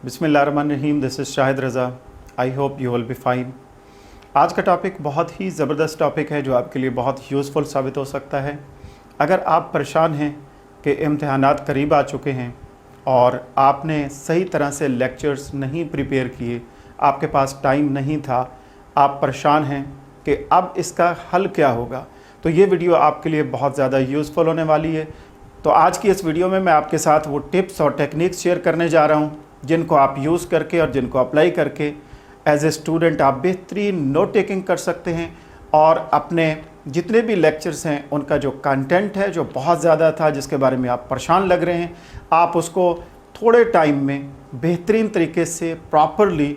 बिस्मिल्लाहिर्रहमानिर्रहीम। This is Shahid Raza. I hope you will be fine. आज का टॉपिक बहुत ही ज़बरदस्त टॉपिक है जो आपके लिए बहुत यूज़फुल साबित हो सकता है। अगर आप परेशान हैं कि इम्तिहानात करीब आ चुके हैं और आपने सही तरह से लेक्चर्स नहीं प्रिपेयर किए, आपके पास टाइम नहीं था, आप परेशान हैं कि अब इसका हल क्या होगा, तो ये वीडियो आपके लिए बहुत ज़्यादा यूज़फुल होने वाली है। तो आज की इस वीडियो में मैं आपके साथ वो टिप्स और टेक्निक्स शेयर करने जा रहा हूँ जिनको आप यूज़ करके और जिनको अप्लाई करके एज ए स्टूडेंट आप बेहतरीन नोट टेकिंग कर सकते हैं और अपने जितने भी लेक्चर्स हैं उनका जो कंटेंट है जो बहुत ज़्यादा था, जिसके बारे में आप परेशान लग रहे हैं, आप उसको थोड़े टाइम में बेहतरीन तरीके से प्रॉपरली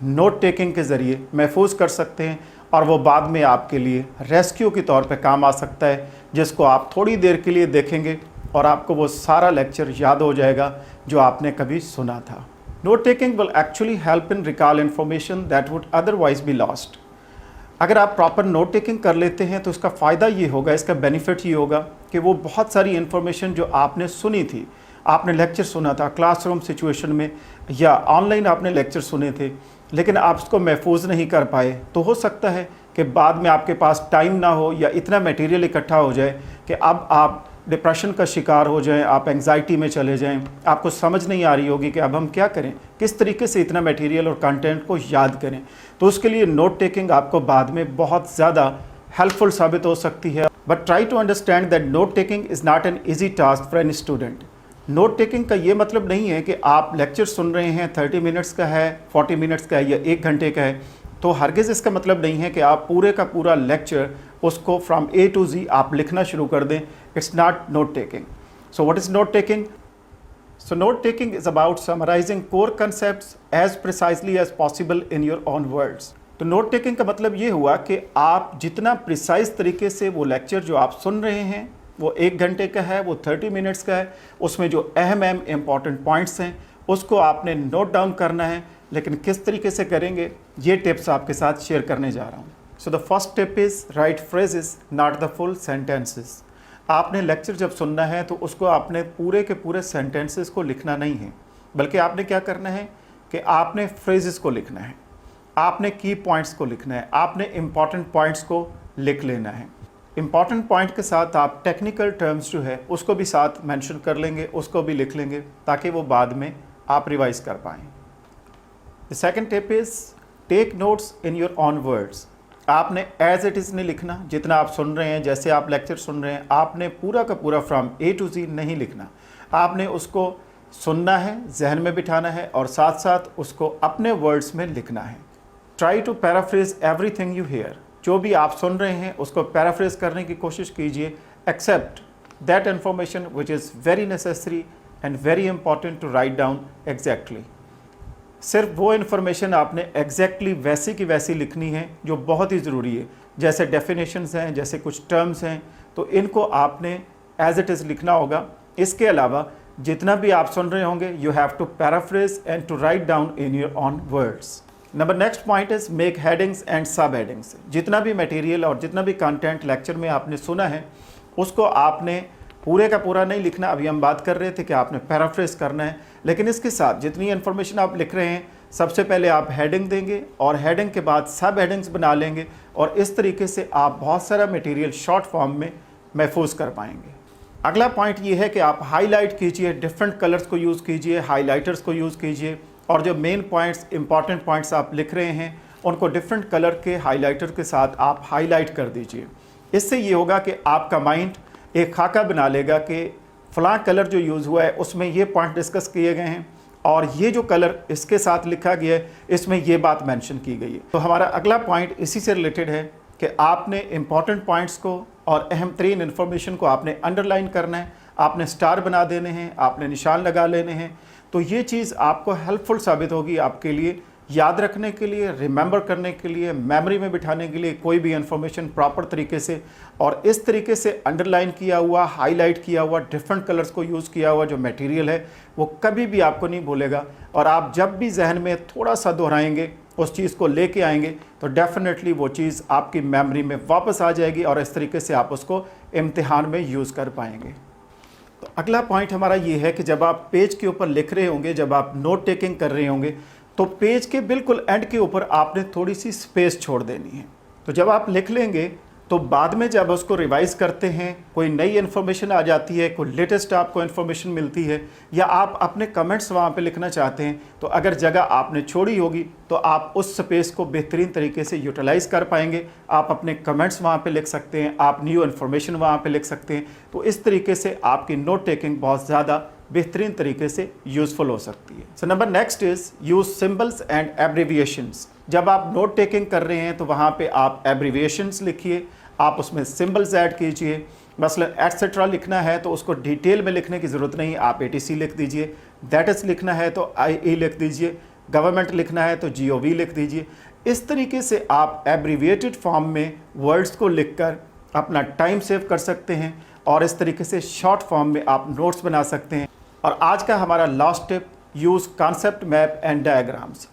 नोट टेकिंग के ज़रिए महफूज कर सकते हैं और वो बाद में आपके लिए रेस्क्यू के तौर पे काम आ सकता है, जिसको आप थोड़ी देर के लिए देखेंगे और आपको वो सारा लेक्चर याद हो जाएगा जो आपने कभी सुना था। Note taking will actually help in recall information that would otherwise be lost. अगर आप प्रॉपर नोट टेकिंग कर लेते हैं तो इसका फ़ायदा ये होगा, इसका बेनिफिट ये होगा कि वो बहुत सारी इन्फॉर्मेशन जो आपने सुनी थी, आपने लेक्चर सुना था क्लासरूम सिचुएशन में या ऑनलाइन आपने लेक्चर सुने थे, लेकिन आप उसको महफूज नहीं कर पाए, तो हो सकता है कि बाद में आपके पास टाइम ना हो या इतना मटेरियल इकट्ठा हो जाए कि अब आप डिप्रेशन का शिकार हो जाएं, आप एंग्जाइटी में चले जाएं, आपको समझ नहीं आ रही होगी कि अब हम क्या करें, किस तरीके से इतना मटेरियल और कंटेंट को याद करें। तो उसके लिए नोट टेकिंग आपको बाद में बहुत ज़्यादा हेल्पफुल साबित हो सकती है। But try to understand that note taking is not an easy task for any student. Note taking का ये मतलब नहीं है कि आप लेक्चर सुन रहे हैं 30 मिनट्स का है, 40 मिनट्स का है या 1 घंटे का है, तो हरगिज़ इसका मतलब नहीं है कि आप पूरे का पूरा लेक्चर उसको फ्रॉम ए टू जी आप लिखना शुरू कर दें। It's not note taking. So what is note taking? So note taking is about summarising core concepts as precisely as possible in your own words. तो नोट टेकिंग का मतलब ये हुआ कि आप जितना प्रिसाइज तरीके से वो लेक्चर जो आप सुन रहे हैं, वो 1 घंटे का है, वो 30 मिनट्स का है, उसमें जो अहम इम्पॉर्टेंट पॉइंट्स हैं उसको आपने नोट डाउन करना है। लेकिन किस तरीके से करेंगे, ये टिप्स आपके साथ शेयर करने जा रहा हूँ। So the first tip is right phrases not the full sentences. आपने लेक्चर जब सुनना है तो उसको आपने पूरे के पूरे सेंटेंसेस को लिखना नहीं है, बल्कि आपने क्या करना है कि आपने फ्रेजेस को लिखना है, आपने की पॉइंट्स को लिखना है, आपने इम्पॉर्टेंट पॉइंट्स को लिख लेना है। इम्पॉर्टेंट पॉइंट के साथ आप टेक्निकल टर्म्स जो है उसको भी साथ मेंशन कर लेंगे, उसको भी लिख लेंगे ताकि वो बाद में आप रिवाइज कर पाएँ। The second tip is take notes in your own words. आपने एज इट इज़ नहीं लिखना, जितना आप सुन रहे हैं, जैसे आप लेक्चर सुन रहे हैं, आपने पूरा का पूरा फ्रॉम ए टू जी नहीं लिखना। आपने उसको सुनना है, जहन में बिठाना है और साथ साथ उसको अपने वर्ड्स में लिखना है। Try to paraphrase everything you hear. जो भी आप सुन रहे हैं उसको पैराफ्रेज करने की कोशिश कीजिए, except that information which is very necessary and very important to write down exactly. सिर्फ वो इन्फॉर्मेशन आपने एग्जैक्टली वैसी की वैसी लिखनी है जो बहुत ही ज़रूरी है, जैसे डेफिनेशंस हैं, जैसे कुछ टर्म्स हैं, तो इनको आपने एज इट इज़ लिखना होगा। इसके अलावा जितना भी आप सुन रहे होंगे you have to paraphrase and to write down in your own words. Number next point is make headings and sub headings. जितना भी मटेरियल और जितना भी कंटेंट लेक्चर में आपने सुना है उसको आपने पूरे का पूरा नहीं लिखना। अभी हम बात कर रहे थे कि आपने पैराफ्रेज करना है, लेकिन इसके साथ जितनी इन्फॉर्मेशन आप लिख रहे हैं सबसे पहले आप हेडिंग देंगे और हेडिंग के बाद सब हेडिंग्स बना लेंगे और इस तरीके से आप बहुत सारा मटेरियल शॉर्ट फॉर्म में महफूज कर पाएंगे। अगला पॉइंट ये है कि आप हाईलाइट कीजिए, डिफरेंट कलर्स को यूज़ कीजिए, हाईलाइटर्स को यूज़ कीजिए और जो मेन पॉइंट्स, इंपॉर्टेंट पॉइंट्स आप लिख रहे हैं उनको डिफरेंट कलर के हाईलाइटर के साथ आप हाईलाइट कर दीजिए। इससे ये होगा कि आपका माइंड एक खाका बना लेगा कि फ़लाँ कलर जो यूज़ हुआ है उसमें ये पॉइंट डिस्कस किए गए हैं और ये जो कलर इसके साथ लिखा गया है इसमें ये बात मेंशन की गई है। तो हमारा अगला पॉइंट इसी से रिलेटेड है कि आपने इंपॉर्टेंट पॉइंट्स को और अहम तरीन इन्फॉर्मेशन को आपने अंडरलाइन करना है, आपने स्टार बना देने हैं, आपने निशान लगा लेने हैं। तो ये चीज़ आपको हेल्पफुल साबित होगी आपके लिए याद रखने के लिए, रिमेंबर करने के लिए, मेमोरी में बिठाने के लिए कोई भी इन्फॉर्मेशन प्रॉपर तरीके से। और इस तरीके से अंडरलाइन किया हुआ, हाईलाइट किया हुआ, डिफरेंट कलर्स को यूज़ किया हुआ जो मटेरियल है वो कभी भी आपको नहीं भूलेगा और आप जब भी जहन में थोड़ा सा दोहराएंगे, उस चीज़ को लेके आएंगे तो डेफिनेटली वो चीज़ आपकी मेमोरी में वापस आ जाएगी और इस तरीके से आप उसको इम्तिहान में यूज़ कर पाएंगे। तो अगला पॉइंट हमारा ये है कि जब आप पेज के ऊपर लिख रहे होंगे, जब आप नोट टेकिंग कर रहे होंगे, तो पेज के बिल्कुल एंड के ऊपर आपने थोड़ी सी स्पेस छोड़ देनी है। तो जब आप लिख लेंगे तो बाद में जब उसको रिवाइज़ करते हैं, कोई नई इन्फॉर्मेशन आ जाती है, कोई लेटेस्ट आपको इन्फॉर्मेशन मिलती है, या आप अपने कमेंट्स वहाँ पे लिखना चाहते हैं, तो अगर जगह आपने छोड़ी होगी तो आप उस स्पेस को बेहतरीन तरीके से यूटिलाइज़ कर पाएंगे। आप अपने कमेंट्स वहाँ पे लिख सकते हैं, आप न्यू इन्फॉर्मेशन वहाँ पे लिख सकते हैं। तो इस तरीके से आपकी नोट टेकिंग बहुत ज़्यादा बेहतरीन तरीके से यूज़फुल हो सकती है। So number next is use symbols and abbreviations. जब आप नोट टेकिंग कर रहे हैं तो वहाँ पे आप एब्रीविएशंस लिखिए, आप उसमें सिंबल्स ऐड कीजिए। मसलन एटसेट्रा लिखना है तो उसको डिटेल में लिखने की ज़रूरत नहीं, आप ATC लिख दीजिए। दैट इज़ लिखना है तो IE लिख दीजिए। गवर्नमेंट लिखना है तो GOV लिख दीजिए। इस तरीके से आप एब्रीविएटेड फॉर्म में वर्ड्स को लिखकर अपना टाइम सेव कर सकते हैं और इस तरीके से शॉर्ट फॉर्म में आप नोट्स बना सकते हैं। और आज का हमारा last tip, use concept map and diagrams.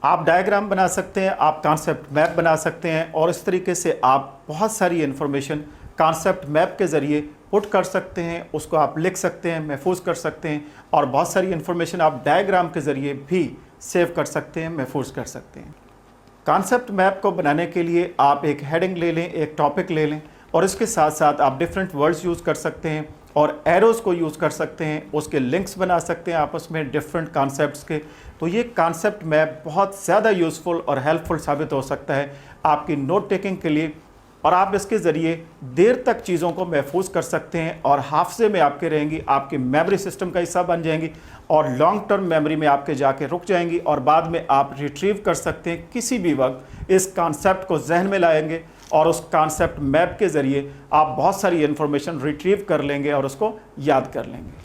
आप डायग्राम बना सकते हैं, आप कॉन्सेप्ट मैप बना सकते हैं और इस तरीके से आप बहुत सारी इन्फॉर्मेशन कॉन्सेप्ट मैप के ज़रिए पुट कर सकते हैं, उसको आप लिख सकते हैं, महफूज कर सकते हैं और बहुत सारी इन्फॉर्मेशन आप डायग्राम के ज़रिए भी सेव कर सकते हैं, महफूज कर सकते हैं। कॉन्सेप्ट मैप को बनाने के लिए आप एक हेडिंग ले लें, एक टॉपिक ले लें और इसके साथ साथ आप डिफरेंट वर्ड्स यूज़ कर सकते हैं और एरोज़ को यूज़ कर सकते हैं, उसके लिंक्स बना सकते हैं आपस में डिफरेंट कॉन्सेप्ट्स के। तो ये कॉन्सेप्ट मैप बहुत ज़्यादा यूज़फुल और हेल्पफुल साबित हो सकता है आपकी नोट टेकिंग के लिए और आप इसके ज़रिए देर तक चीज़ों को महफूज कर सकते हैं और हाफजे में आपके रहेंगी, आपके मेमोरी सिस्टम का हिस्सा बन जाएंगी और लॉन्ग टर्म मेमोरी में आपके जाके रुक जाएंगी और बाद में आप रिट्रीव कर सकते हैं। किसी भी वक्त इस कॉन्सेप्ट को जहन में लाएंगे और उस कॉन्सेप्ट मैप के ज़रिए आप बहुत सारी इन्फॉर्मेशन रिट्रीव कर लेंगे और उसको याद कर लेंगे।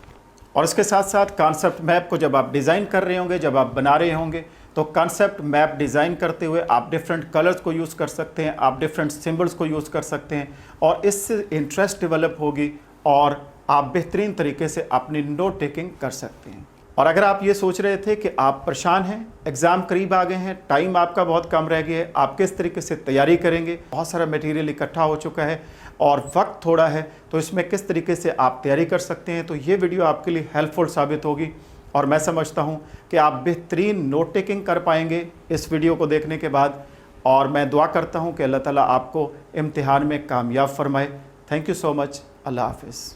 और इसके साथ साथ कॉन्सेप्ट मैप को जब आप डिज़ाइन कर रहे होंगे, जब आप बना रहे होंगे, तो कॉन्सेप्ट मैप डिज़ाइन करते हुए आप डिफरेंट कलर्स को यूज़ कर सकते हैं, आप डिफरेंट सिंबल्स को यूज़ कर सकते हैं और इससे इंटरेस्ट डेवलप होगी और आप बेहतरीन तरीके से अपनी नोट टेकिंग कर सकते हैं। और अगर आप ये सोच रहे थे कि आप परेशान हैं, एग्ज़ाम करीब आ गए हैं, टाइम आपका बहुत कम रह गया है, आप किस तरीके से तैयारी करेंगे, बहुत सारा मटेरियल इकट्ठा हो चुका है और वक्त थोड़ा है, तो इसमें किस तरीके से आप तैयारी कर सकते हैं, तो ये वीडियो आपके लिए हेल्पफुल साबित होगी और मैं समझता हूँ कि आप बेहतरीन नोट टेकिंग कर पाएंगे इस वीडियो को देखने के बाद। और मैं दुआ करता हूँ कि अल्लाह ताला आपको इम्तिहान में कामयाब फरमाए। Thank you so much. Allah हाफिज़।